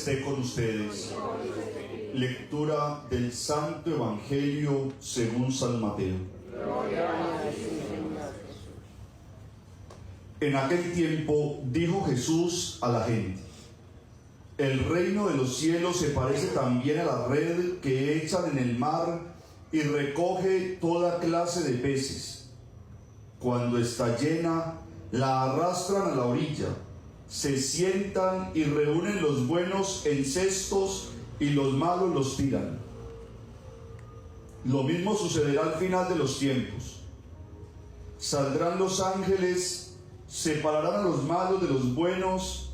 esté con ustedes. Lectura del Santo Evangelio según San Mateo. En aquel tiempo dijo Jesús a la gente: el reino de los cielos se parece también a la red que echan en el mar y recoge toda clase de peces. Cuando está llena, la arrastran a la orilla, se sientan y reúnen los buenos en cestos y los malos los tiran. Lo mismo sucederá al final de los tiempos. Saldrán los ángeles, separarán a los malos de los buenos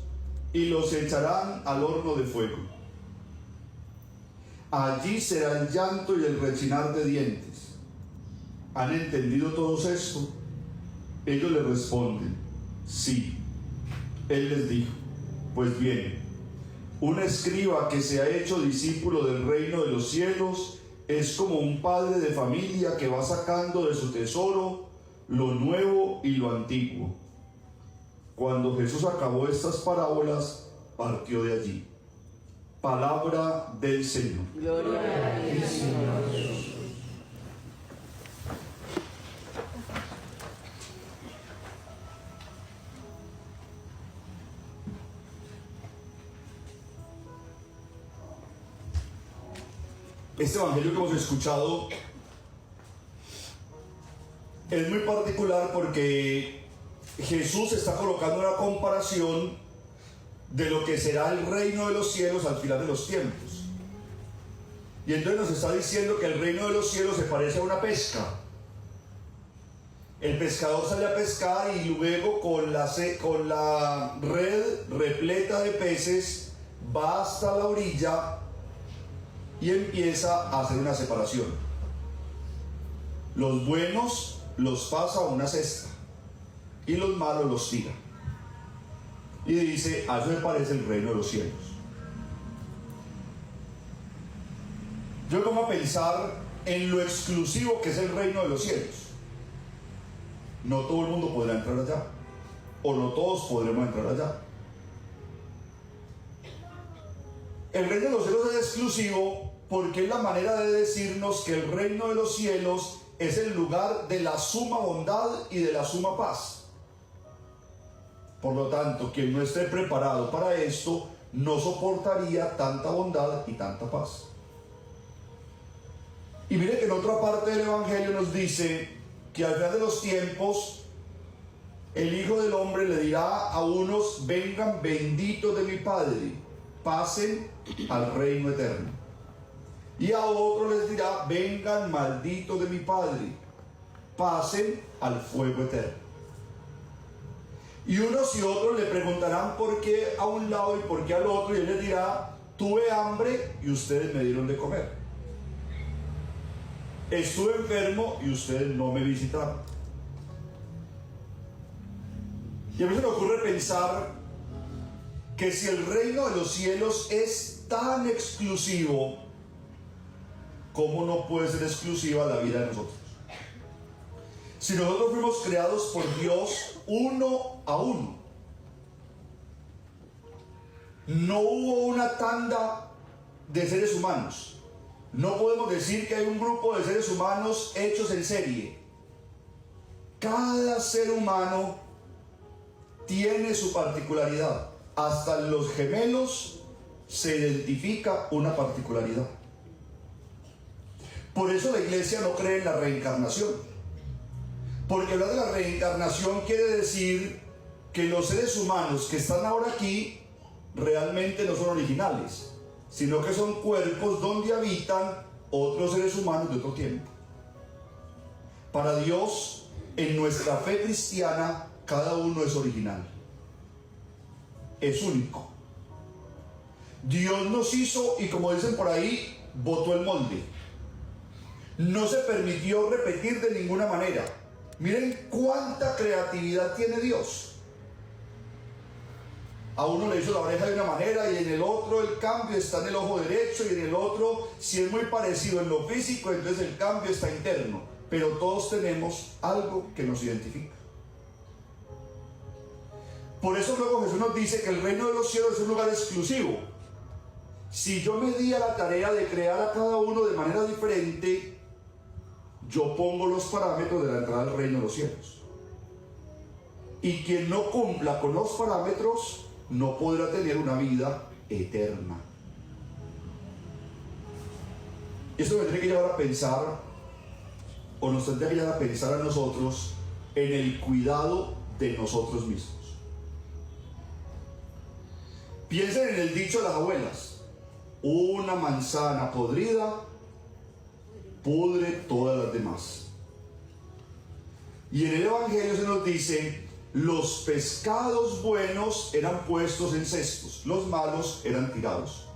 y los echarán al horno de fuego. Allí será el llanto y el rechinar de dientes. ¿Han entendido todos esto? Ellos le responden: sí. Él les dijo: pues bien, un escriba que se ha hecho discípulo del reino de los cielos es como un padre de familia que va sacando de su tesoro lo nuevo y lo antiguo. Cuando Jesús acabó estas parábolas, partió de allí. Palabra del Señor. Gloria a ti, Señor Jesús. Este evangelio que hemos escuchado es muy particular porque Jesús está colocando una comparación de lo que será el reino de los cielos al final de los tiempos. Y entonces nos está diciendo que el reino de los cielos se parece a una pesca. El pescador sale a pescar y luego con la red repleta de peces va hasta la orilla y empieza a hacer una separación. Los buenos los pasa a una cesta y los malos los tira. Y dice: a eso me parece el reino de los cielos. Yo me pongo a pensar en lo exclusivo que es el reino de los cielos. No todo el mundo podrá entrar allá, o no todos podremos entrar allá. El reino de los cielos es exclusivo porque es la manera de decirnos que el reino de los cielos es el lugar de la suma bondad y de la suma paz. Por lo tanto, quien no esté preparado para esto no soportaría tanta bondad y tanta paz. Y mire que en otra parte del Evangelio nos dice que al final de los tiempos el Hijo del Hombre le dirá a unos: vengan benditos de mi Padre, pasen al reino eterno. Y a otros les dirá: vengan malditos de mi Padre, pasen al fuego eterno. Y unos y otros le preguntarán por qué a un lado y por qué al otro, y él les dirá: tuve hambre y ustedes me dieron de comer. Estuve enfermo y ustedes no me visitaron. Y a mí se me ocurre pensar que si el reino de los cielos es tan exclusivo, ¿cómo no puede ser exclusiva la vida de nosotros? Si nosotros fuimos creados por Dios uno a uno, no hubo una tanda de seres humanos. No podemos decir que hay un grupo de seres humanos hechos en serie. Cada ser humano tiene su particularidad. Hasta en los gemelos se identifica una particularidad. Por eso la iglesia no cree en la reencarnación. Porque hablar de la reencarnación quiere decir que los seres humanos que están ahora aquí realmente no son originales, sino que son cuerpos donde habitan otros seres humanos de otro tiempo. Para Dios, en nuestra fe cristiana, cada uno es original, es único. Dios nos hizo y, como dicen por ahí, botó el molde. No se permitió repetir de ninguna manera. Miren cuánta creatividad tiene Dios. A uno le hizo la oreja de una manera y en el otro el cambio está en el ojo derecho, y en el otro, si es muy parecido en lo físico, entonces el cambio está interno. Pero todos tenemos algo que nos identifica. Por eso luego Jesús nos dice que el reino de los cielos es un lugar exclusivo, si yo me di a la tarea de crear a cada uno de manera diferente, yo pongo los parámetros de la entrada al reino de los cielos. Y quien no cumpla con los parámetros no podrá tener una vida eterna. Esto me tiene que llevar a pensar, o nos tendría que llevar a pensar a nosotros en el cuidado de nosotros mismos. Piensen en el dicho de las abuelas: una manzana podrida pudre todas las demás. Y en el Evangelio se nos dice: los pescados buenos eran puestos en cestos, los malos eran tirados.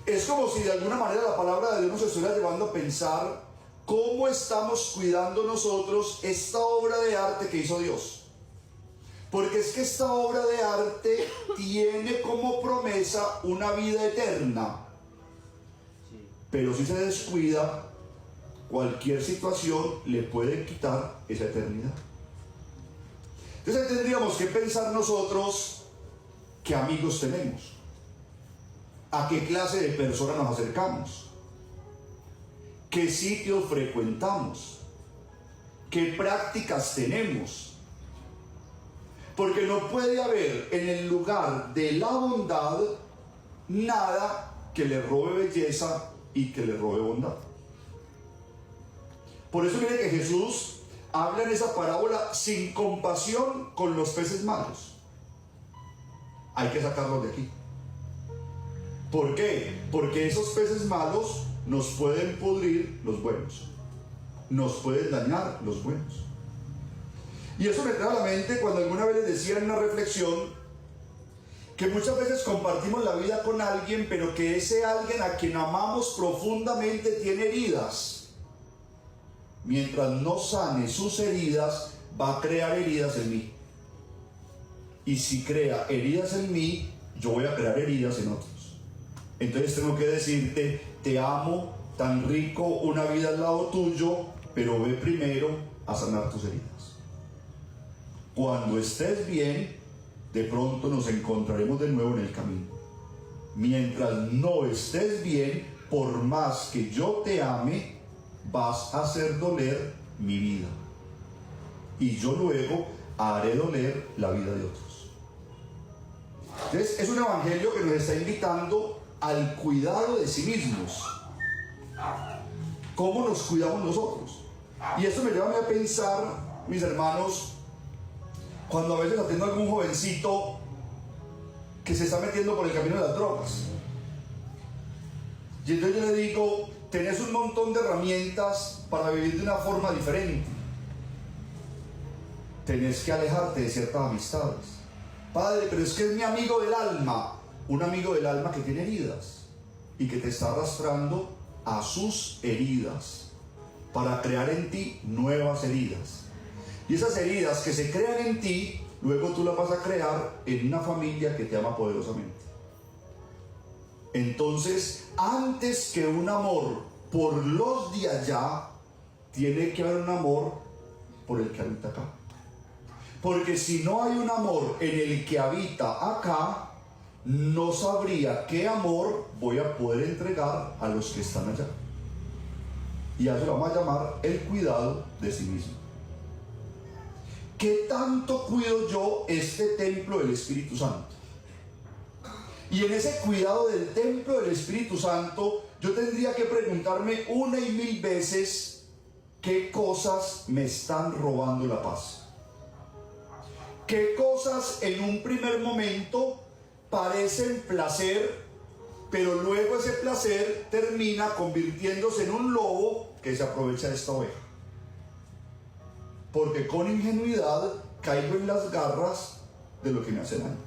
Es como si de alguna manera la palabra de Dios nos estuviera llevando a pensar cómo estamos cuidando nosotros esta obra de arte que hizo Dios. Porque es que esta obra de arte tiene como promesa una vida eterna. Pero si se descuida, cualquier situación le puede quitar esa eternidad. Entonces tendríamos que pensar nosotros qué amigos tenemos, a qué clase de personas nos acercamos, qué sitios frecuentamos, qué prácticas tenemos. Porque no puede haber en el lugar de la bondad nada que le robe belleza y que le robe bondad. Por eso mire que Jesús habla en esa parábola sin compasión con los peces malos. Hay que sacarlos de aquí. ¿Por qué? Porque esos peces malos nos pueden pudrir los buenos, nos pueden dañar los buenos. Y eso me trae a la mente cuando alguna vez les decía en una reflexión que muchas veces compartimos la vida con alguien, pero que ese alguien a quien amamos profundamente tiene heridas. Mientras no sane sus heridas, va a crear heridas en mí. Y si crea heridas en mí, yo voy a crear heridas en otros. Entonces tengo que decirte: te amo, tan rico una vida al lado tuyo, pero ve primero a sanar tus heridas. Cuando estés bien, de pronto nos encontraremos de nuevo en el camino. Mientras no estés bien, por más que yo te ame, vas a hacer doler mi vida. Y yo luego haré doler la vida de otros. Entonces, es un evangelio que nos está invitando al cuidado de sí mismos. ¿Cómo nos cuidamos nosotros? Y esto me lleva a pensar, mis hermanos, cuando a veces atiendo a algún jovencito que se está metiendo por el camino de las drogas. Y entonces yo le digo: tenés un montón de herramientas para vivir de una forma diferente. Tenés que alejarte de ciertas amistades. Padre, pero es que es mi amigo del alma. Un amigo del alma que tiene heridas y que te está arrastrando a sus heridas para crear en ti nuevas heridas. Y esas heridas que se crean en ti, luego tú las vas a crear en una familia que te ama poderosamente. Entonces, antes que un amor por los de allá, tiene que haber un amor por el que habita acá. Porque si no hay un amor en el que habita acá, no sabría qué amor voy a poder entregar a los que están allá. Y a eso lo vamos a llamar el cuidado de sí mismo. ¿Qué tanto cuido yo este templo del Espíritu Santo? Y en ese cuidado del templo del Espíritu Santo, yo tendría que preguntarme una y mil veces: ¿qué cosas me están robando la paz? ¿Qué cosas en un primer momento parecen placer, pero luego ese placer termina convirtiéndose en un lobo que se aprovecha de esta oveja? Porque con ingenuidad caigo en las garras de lo que me hace daño.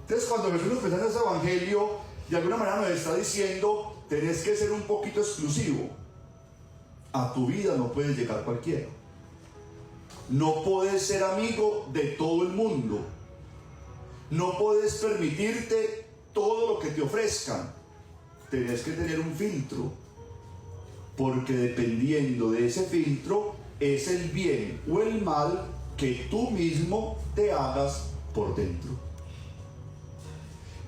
Entonces, cuando Jesús nos presenta ese evangelio, de alguna manera nos está diciendo: tenés que ser un poquito exclusivo. A tu vida no puedes llegar cualquiera. No puedes ser amigo de todo el mundo. No puedes permitirte todo lo que te ofrezcan. Tenés que tener un filtro. Porque dependiendo de ese filtro es el bien o el mal que tú mismo te hagas por dentro.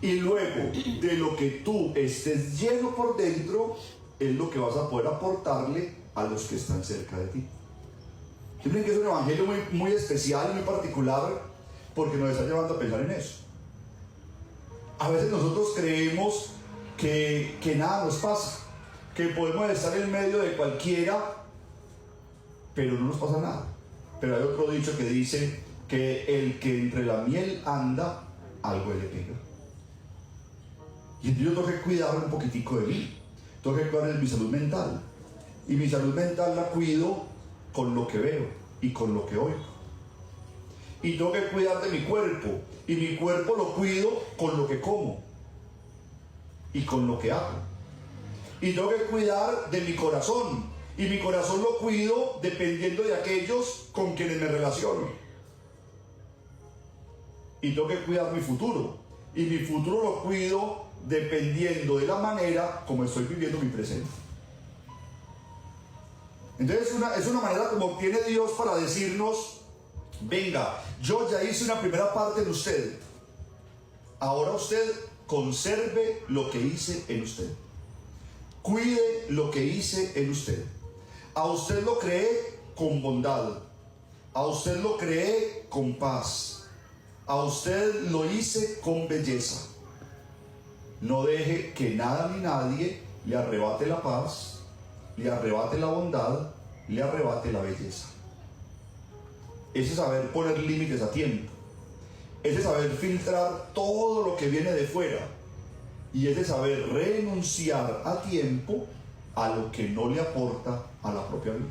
Y luego, de lo que tú estés lleno por dentro, es lo que vas a poder aportarle a los que están cerca de ti. Yo creo que es un evangelio muy especial, muy particular, porque nos está llevando a pensar en eso. A veces nosotros creemos que nada nos pasa, que podemos estar en medio de cualquiera, pero no nos pasa nada. Pero hay otro dicho que dice que el que entre la miel anda, algo le pega. Y entonces yo tengo que cuidar un poquitico de mí, tengo que cuidar de mi salud mental. Y mi salud mental la cuido con lo que veo y con lo que oigo. Y tengo que cuidar de mi cuerpo, y mi cuerpo lo cuido con lo que como y con lo que hago. Y tengo que cuidar de mi corazón, y mi corazón lo cuido dependiendo de aquellos con quienes me relaciono. Y tengo que cuidar mi futuro, y mi futuro lo cuido dependiendo de la manera como estoy viviendo mi presente. Entonces es una manera como tiene Dios para decirnos: venga, yo ya hice una primera parte de usted, ahora usted conserve lo que hice en usted, cuide lo que hice en usted. A usted lo creé con bondad, a usted lo creé con paz, a usted lo hice con belleza. No deje que nada ni nadie le arrebate la paz, le arrebate la bondad, le arrebate la belleza. Ese saber poner límites a tiempo, ese saber filtrar todo lo que viene de fuera, y ese saber renunciar a tiempo a lo que no le aporta a la propia vida.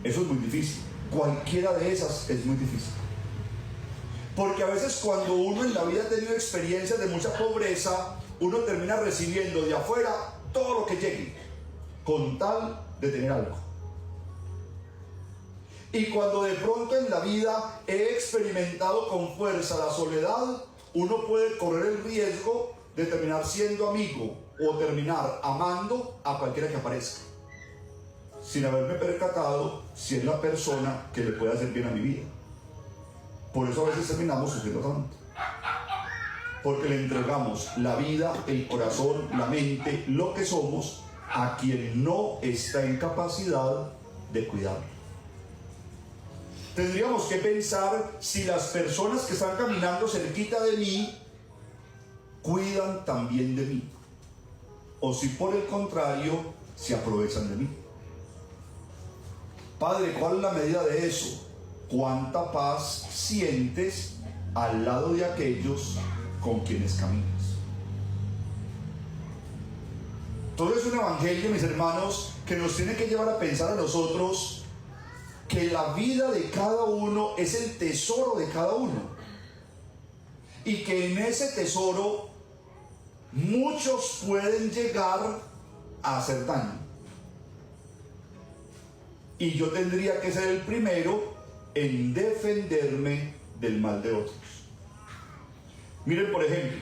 Eso es muy difícil. Cualquiera de esas es muy difícil. Porque a veces cuando uno en la vida ha tenido experiencias de mucha pobreza, uno termina recibiendo de afuera todo lo que llegue, con tal de tener algo. Y cuando de pronto en la vida he experimentado con fuerza la soledad, uno puede correr el riesgo de terminar siendo amigo o terminar amando a cualquiera que aparezca, sin haberme percatado si es la persona que le puede hacer bien a mi vida. Por eso a veces terminamos sufriendo tanto, porque le entregamos la vida, el corazón, la mente, lo que somos a quien no está en capacidad de cuidarlo. Tendríamos que pensar si las personas que están caminando cerquita de mí cuidan también de mí, o si por el contrario se aprovechan de mí. Padre, ¿cuál es la medida de eso? ¿Cuánta paz sientes al lado de aquellos con quienes caminas? Todo es un evangelio, mis hermanos, que nos tiene que llevar a pensar a nosotros que la vida de cada uno es el tesoro de cada uno, y que en ese tesoro muchos pueden llegar a hacer daño, y yo tendría que ser el primero en defenderme del mal de otros. Miren, por ejemplo,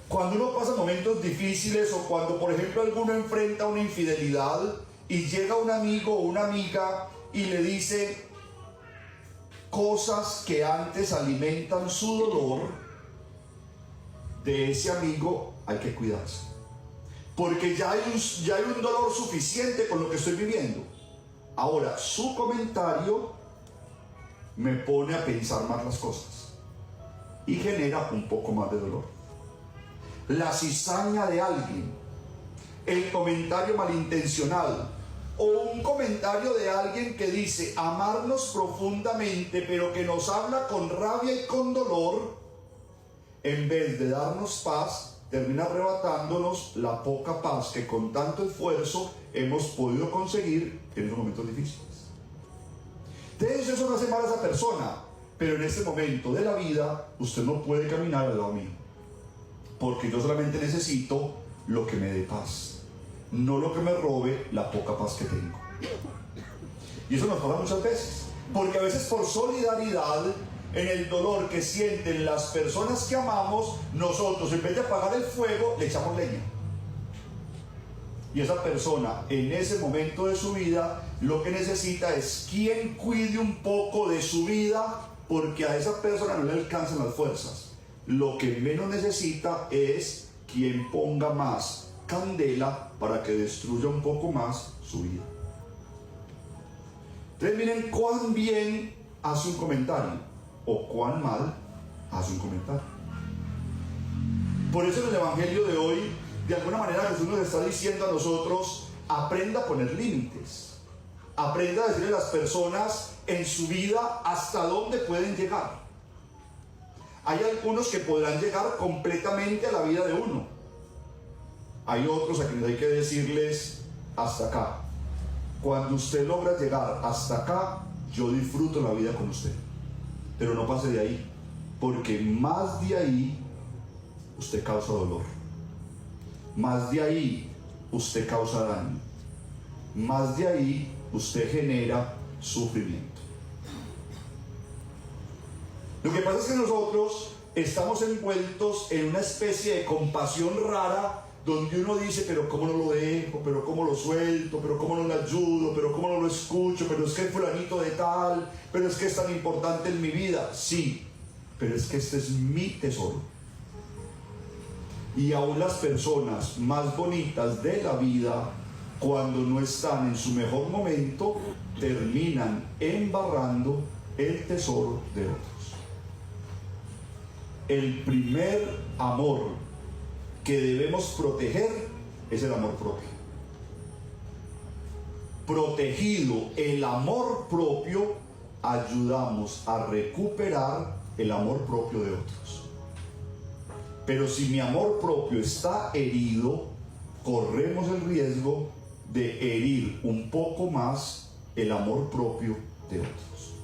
cuando uno pasa momentos difíciles, o cuando por ejemplo alguno enfrenta una infidelidad y llega un amigo o una amiga y le dice cosas que antes alimentan su dolor, de ese amigo hay que cuidarse, porque ya hay un dolor suficiente con lo que estoy viviendo. Ahora, su comentario me pone a pensar más las cosas y genera un poco más de dolor. La cizaña de alguien, el comentario malintencionado, o un comentario de alguien que dice amarnos profundamente, pero que nos habla con rabia y con dolor, en vez de darnos paz, termina arrebatándonos la poca paz que con tanto esfuerzo hemos podido conseguir en esos momentos difíciles. De eso no hace mal a esa persona, pero en este momento de la vida usted no puede caminar al lado mío, porque yo solamente necesito lo que me dé paz, no lo que me robe la poca paz que tengo. Y eso nos pasa muchas veces, porque a veces por solidaridad en el dolor que sienten las personas que amamos, nosotros en vez de apagar el fuego le echamos leña. Y esa persona en ese momento de su vida lo que necesita es quien cuide un poco de su vida, porque a esa persona no le alcanzan las fuerzas. Lo que menos necesita es quien ponga más candela para que destruya un poco más su vida. Entonces miren cuán bien hace un comentario o cuán mal hace un comentario. Por eso en el Evangelio de hoy, de alguna manera Jesús nos está diciendo a nosotros: aprenda a poner límites, aprenda a decirle a las personas en su vida hasta dónde pueden llegar. Hay algunos que podrán llegar completamente a la vida de uno, hay otros a quienes hay que decirles: hasta acá. Cuando usted logra llegar hasta acá, yo disfruto la vida con usted, pero no pase de ahí, porque más de ahí usted causa dolor, más de ahí usted causa daño, más de ahí usted genera sufrimiento. Lo que pasa es que nosotros estamos envueltos en una especie de compasión rara, donde uno dice: pero cómo no lo dejo, pero cómo lo suelto, pero cómo no le ayudo, pero cómo no lo escucho, pero es que el fulanito de tal, pero es que es tan importante en mi vida. Sí, pero es que este es mi tesoro. Y aún las personas más bonitas de la vida, cuando no están en su mejor momento, terminan embarrando el tesoro de otros. El primer amor que debemos proteger es el amor propio. Protegido el amor propio, ayudamos a recuperar el amor propio de otros. Pero si mi amor propio está herido, corremos el riesgo de herir un poco más el amor propio de otros.